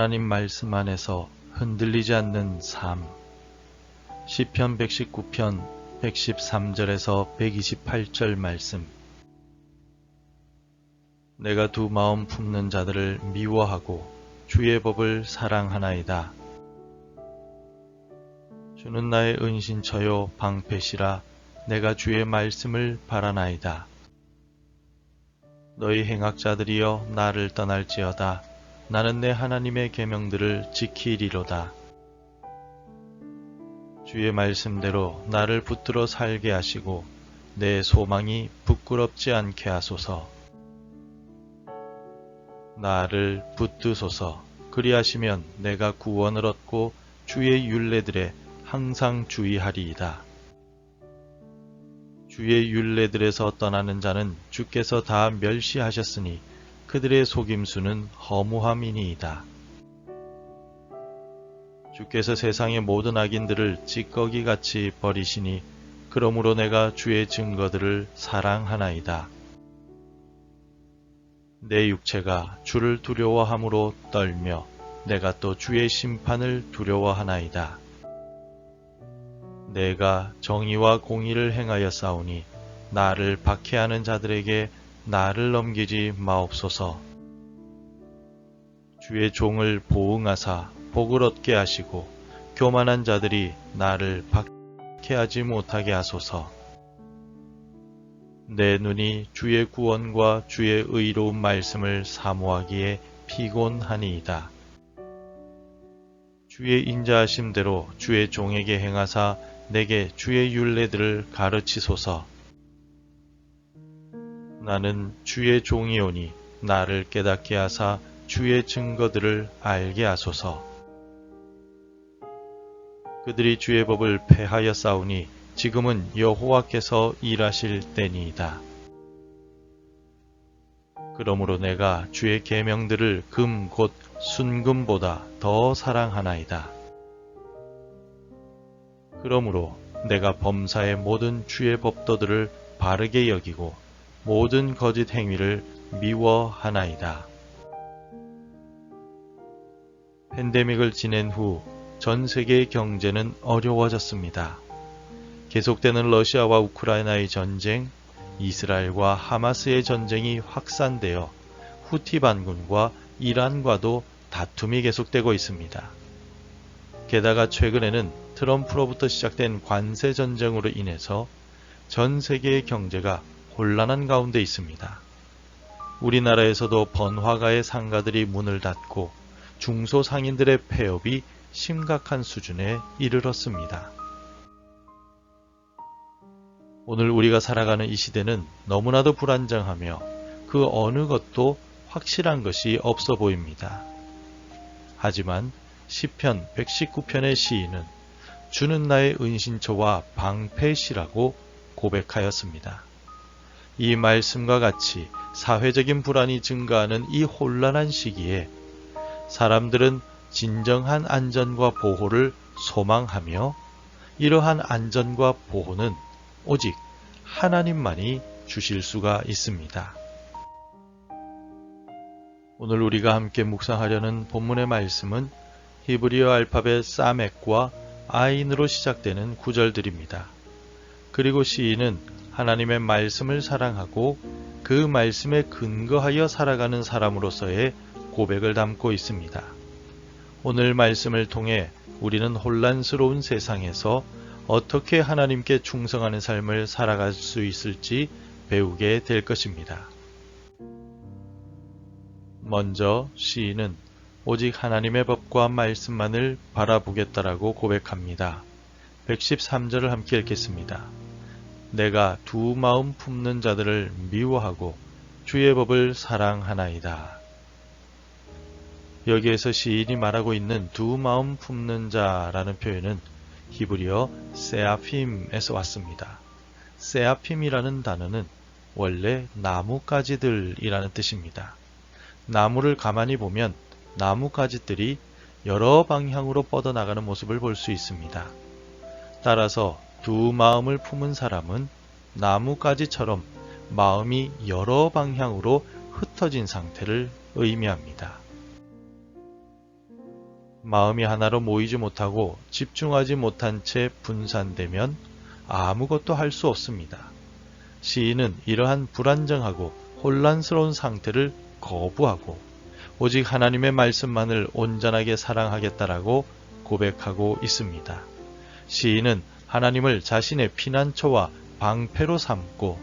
하나님 말씀 안에서 흔들리지 않는 삶. 시편 119편 113절에서 128절 말씀. 내가 두 마음 품는 자들을 미워하고 주의 법을 사랑하나이다. 주는 나의 은신처요 방패시라. 내가 주의 말씀을 바라나이다. 너희 행악자들이여 나를 떠날지어다. 나는 내 하나님의 계명들을 지키리로다. 주의 말씀대로 나를 붙들어 살게 하시고 내 소망이 부끄럽지 않게 하소서. 나를 붙드소서. 그리하시면 내가 구원을 얻고 주의 율례들에 항상 주의하리이다. 주의 율례들에서 떠나는 자는 주께서 다 멸시하셨으니 그들의 속임수는 허무함이니이다. 주께서 세상의 모든 악인들을 찌꺼기같이 버리시니 그러므로 내가 주의 증거들을 사랑하나이다. 내 육체가 주를 두려워함으로 떨며 내가 또 주의 심판을 두려워하나이다. 내가 정의와 공의를 행하여 싸우니 나를 박해하는 자들에게 나를 넘기지 마옵소서. 주의 종을 보응하사 복을 얻게 하시고 교만한 자들이 나를 박해하지 못하게 하소서. 내 눈이 주의 구원과 주의 의로운 말씀을 사모하기에 피곤하니이다. 주의 인자하심대로 주의 종에게 행하사 내게 주의 율례들을 가르치소서. 나는 주의 종이오니 나를 깨닫게 하사 주의 증거들을 알게 하소서. 그들이 주의 법을 폐하여 싸우니 지금은 여호와께서 일하실 때니이다. 그러므로 내가 주의 계명들을 금 곧 순금보다 더 사랑하나이다. 그러므로 내가 범사의 모든 주의 법도들을 바르게 여기고 모든 거짓 행위를 미워하나이다. 팬데믹을 지낸 후 전 세계의 경제는 어려워졌습니다. 계속되는 러시아와 우크라이나의 전쟁, 이스라엘과 하마스의 전쟁이 확산되어 후티 반군과 이란과도 다툼이 계속되고 있습니다. 게다가 최근에는 트럼프로부터 시작된 관세 전쟁으로 인해서 전 세계의 경제가 혼란한 가운데 있습니다. 우리나라에서도 번화가의 상가들이 문을 닫고 중소상인들의 폐업이 심각한 수준에 이르렀습니다. 오늘 우리가 살아가는 이 시대는 너무나도 불안정하며 그 어느 것도 확실한 것이 없어 보입니다. 하지만 시편 119편의 시인은 주는 나의 은신처와 방패시라고 고백하였습니다. 이 말씀과 같이 사회적인 불안이 증가하는 이 혼란한 시기에 사람들은 진정한 안전과 보호를 소망하며 이러한 안전과 보호는 오직 하나님만이 주실 수가 있습니다. 오늘 우리가 함께 묵상하려는 본문의 말씀은 히브리어 알파벳 사멕과 아인으로 시작되는 구절들입니다. 그리고 시인은 하나님의 말씀을 사랑하고 그 말씀에 근거하여 살아가는 사람으로서의 고백을 담고 있습니다. 오늘 말씀을 통해 우리는 혼란스러운 세상에서 어떻게 하나님께 충성하는 삶을 살아갈 수 있을지 배우게 될 것입니다. 먼저 시인은 오직 하나님의 법과 말씀만을 바라보겠다라고 고백합니다. 113절을 함께 읽겠습니다. 내가 두 마음 품는 자들을 미워하고 주의 법을 사랑하나이다. 여기에서 시인이 말하고 있는 두 마음 품는 자라는 표현은 히브리어 세아핌에서 왔습니다. 세아핌이라는 단어는 원래 나뭇가지들이라는 뜻입니다. 나무를 가만히 보면 나뭇가지들이 여러 방향으로 뻗어나가는 모습을 볼 수 있습니다. 따라서 두 마음을 품은 사람은 나뭇가지처럼 마음이 여러 방향으로 흩어진 상태를 의미합니다. 마음이 하나로 모이지 못하고 집중하지 못한 채 분산되면 아무것도 할 수 없습니다. 시인은 이러한 불안정하고 혼란스러운 상태를 거부하고 오직 하나님의 말씀만을 온전하게 사랑하겠다라고 고백하고 있습니다. 시인은 하나님을 자신의 피난처와 방패로 삼고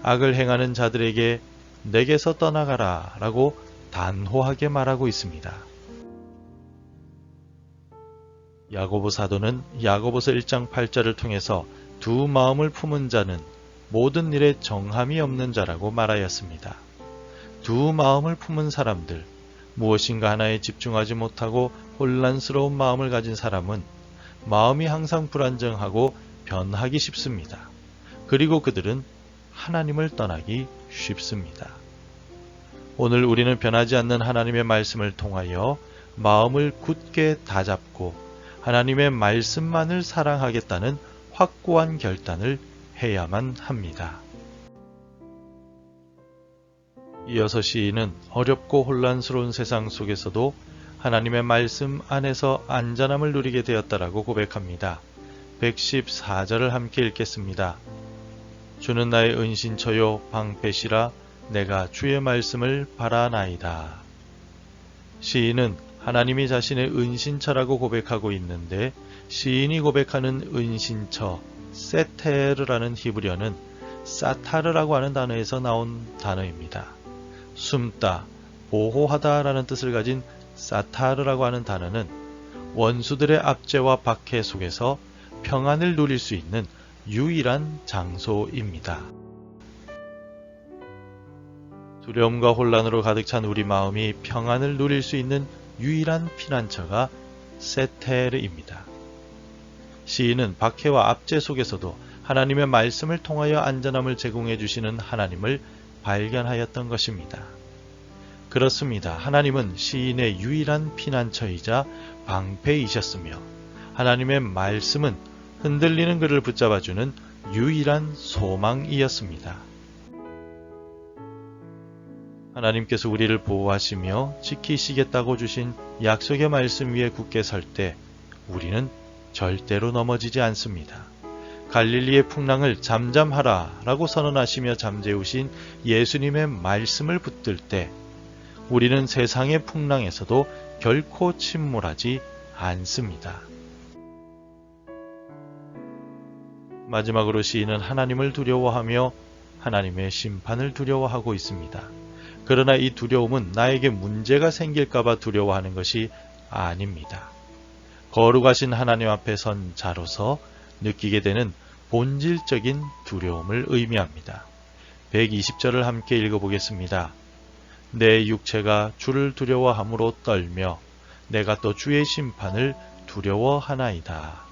악을 행하는 자들에게 내게서 떠나가라 라고 단호하게 말하고 있습니다. 야고보 사도는 야고보서 1장 8절을 통해서 두 마음을 품은 자는 모든 일에 정함이 없는 자라고 말하였습니다. 두 마음을 품은 사람들, 무엇인가 하나에 집중하지 못하고 혼란스러운 마음을 가진 사람은 마음이 항상 불안정하고 변하기 쉽습니다. 그리고 그들은 하나님을 떠나기 쉽습니다. 오늘 우리는 변하지 않는 하나님의 말씀을 통하여 마음을 굳게 다잡고 하나님의 말씀만을 사랑하겠다는 확고한 결단을 해야만 합니다. 이어서 시인은 어렵고 혼란스러운 세상 속에서도 하나님의 말씀 안에서 안전함을 누리게 되었다라고 고백합니다. 114절을 함께 읽겠습니다. 주는 나의 은신처요 방패시라 내가 주의 말씀을 바라나이다. 시인은 하나님이 자신의 은신처라고 고백하고 있는데 시인이 고백하는 은신처 세테르라는 히브리어는 사타르라고 하는 단어에서 나온 단어입니다. 숨다, 보호하다라는 뜻을 가진 사타르라고 하는 단어는 원수들의 압제와 박해 속에서 평안을 누릴 수 있는 유일한 장소입니다. 두려움과 혼란으로 가득 찬 우리 마음이 평안을 누릴 수 있는 유일한 피난처가 세테르입니다. 시인은 박해와 압제 속에서도 하나님의 말씀을 통하여 안전함을 제공해 주시는 하나님을 발견하였던 것입니다. 그렇습니다. 하나님은 시인의 유일한 피난처이자 방패이셨으며 하나님의 말씀은 흔들리는 그를 붙잡아주는 유일한 소망이었습니다. 하나님께서 우리를 보호하시며 지키시겠다고 주신 약속의 말씀 위에 굳게 설 때 우리는 절대로 넘어지지 않습니다. 갈릴리의 풍랑을 잠잠하라 라고 선언하시며 잠재우신 예수님의 말씀을 붙들 때 우리는 세상의 풍랑에서도 결코 침몰하지 않습니다. 마지막으로 시인은 하나님을 두려워하며 하나님의 심판을 두려워하고 있습니다. 그러나 이 두려움은 나에게 문제가 생길까봐 두려워하는 것이 아닙니다. 거룩하신 하나님 앞에 선 자로서 느끼게 되는 본질적인 두려움을 의미합니다. 120절을 함께 읽어보겠습니다. 내 육체가 주를 두려워함으로 떨며 내가 또 주의 심판을 두려워하나이다.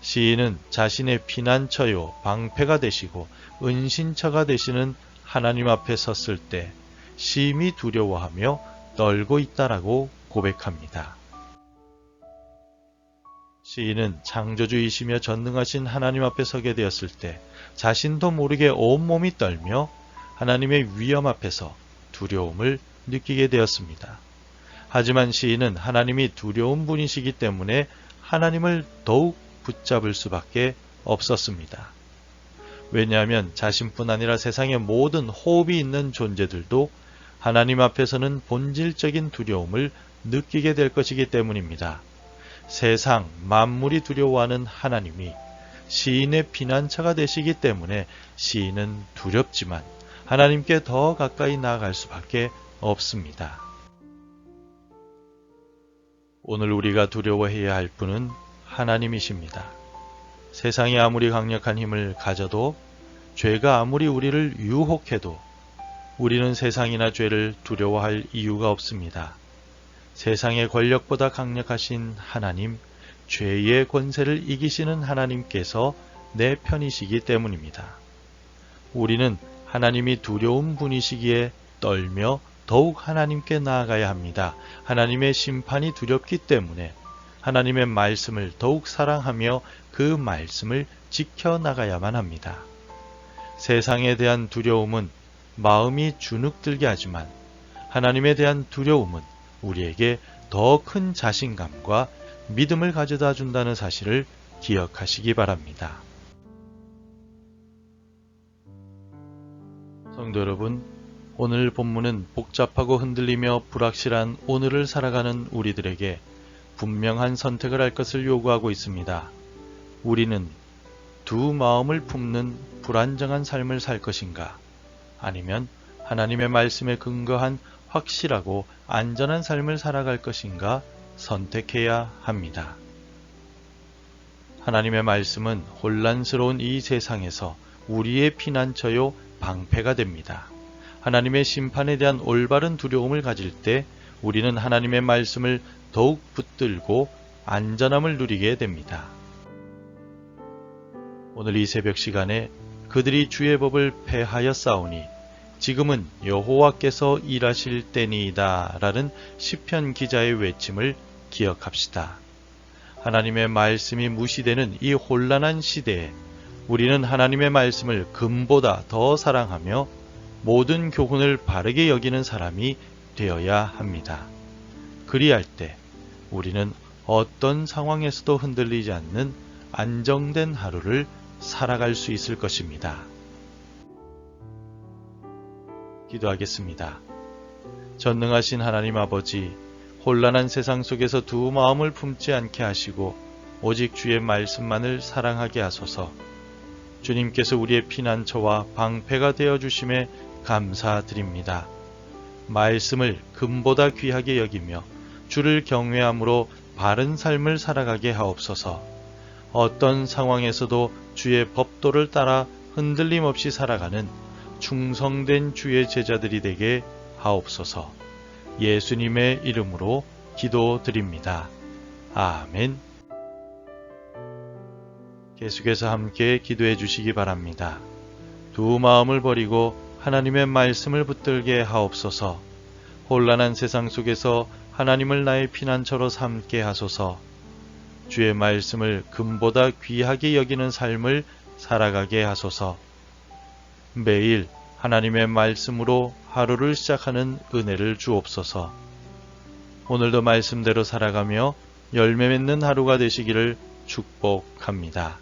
시인은 자신의 피난처요 방패가 되시고 은신처가 되시는 하나님 앞에 섰을 때 심히 두려워하며 떨고 있다라고 고백합니다. 시인은 창조주이시며 전능하신 하나님 앞에 서게 되었을 때 자신도 모르게 온몸이 떨며 하나님의 위엄 앞에서 두려움을 느끼게 되었습니다. 하지만 시인은 하나님이 두려운 분이시기 때문에 하나님을 더욱 붙잡을 수밖에 없었습니다. 왜냐하면 자신뿐 아니라 세상의 모든 호흡이 있는 존재들도 하나님 앞에서는 본질적인 두려움을 느끼게 될 것이기 때문입니다. 세상 만물이 두려워하는 하나님이 시인의 피난처가 되시기 때문에 시인은 두렵지만 하나님께 더 가까이 나아갈 수밖에 없습니다. 오늘 우리가 두려워해야 할 분은 하나님이십니다. 세상이 아무리 강력한 힘을 가져도 죄가 아무리 우리를 유혹해도 우리는 세상이나 죄를 두려워할 이유가 없습니다. 세상의 권력보다 강력하신 하나님, 죄의 권세를 이기시는 하나님께서 내 편이시기 때문입니다. 우리는 하나님이 두려운 분이시기에 떨며 더욱 하나님께 나아가야 합니다. 하나님의 심판이 두렵기 때문에 하나님의 말씀을 더욱 사랑하며 그 말씀을 지켜나가야만 합니다. 세상에 대한 두려움은 마음이 주눅들게 하지만 하나님에 대한 두려움은 우리에게 더 큰 자신감과 믿음을 가져다 준다는 사실을 기억하시기 바랍니다. 성도 여러분, 오늘 본문은 복잡하고 흔들리며 불확실한 오늘을 살아가는 우리들에게 분명한 선택을 할 것을 요구하고 있습니다. 우리는 두 마음을 품는 불안정한 삶을 살 것인가? 아니면 하나님의 말씀에 근거한 확실하고 안전한 삶을 살아갈 것인가 선택해야 합니다. 하나님의 말씀은 혼란스러운 이 세상에서 우리의 피난처요 방패가 됩니다. 하나님의 심판에 대한 올바른 두려움을 가질 때 우리는 하나님의 말씀을 더욱 붙들고 안전함을 누리게 됩니다. 오늘 이 새벽 시간에 그들이 주의 법을 폐하여 싸우니 지금은 여호와께서 일하실 때니이다 라는 시편 기자의 외침을 기억합시다. 하나님의 말씀이 무시되는 이 혼란한 시대에 우리는 하나님의 말씀을 금보다 더 사랑하며 모든 교훈을 바르게 여기는 사람이 되어야 합니다. 그리할 때 우리는 어떤 상황에서도 흔들리지 않는 안정된 하루를 살아갈 수 있을 것입니다. 기도하겠습니다. 전능하신 하나님 아버지, 혼란한 세상 속에서 두 마음을 품지 않게 하시고 오직 주의 말씀만을 사랑하게 하소서. 주님께서 우리의 피난처와 방패가 되어 주심에 감사드립니다. 말씀을 금보다 귀하게 여기며 주를 경외함으로 바른 삶을 살아가게 하옵소서. 어떤 상황에서도 주의 법도를 따라 흔들림 없이 살아가는 충성된 주의 제자들이 되게 하옵소서. 예수님의 이름으로 기도드립니다. 아멘. 계속해서 함께 기도해 주시기 바랍니다. 두 마음을 버리고 하나님의 말씀을 붙들게 하옵소서. 혼란한 세상 속에서 하나님을 나의 피난처로 삼게 하소서. 주의 말씀을 금보다 귀하게 여기는 삶을 살아가게 하소서. 매일 하나님의 말씀으로 하루를 시작하는 은혜를 주옵소서. 오늘도 말씀대로 살아가며 열매 맺는 하루가 되시기를 축복합니다.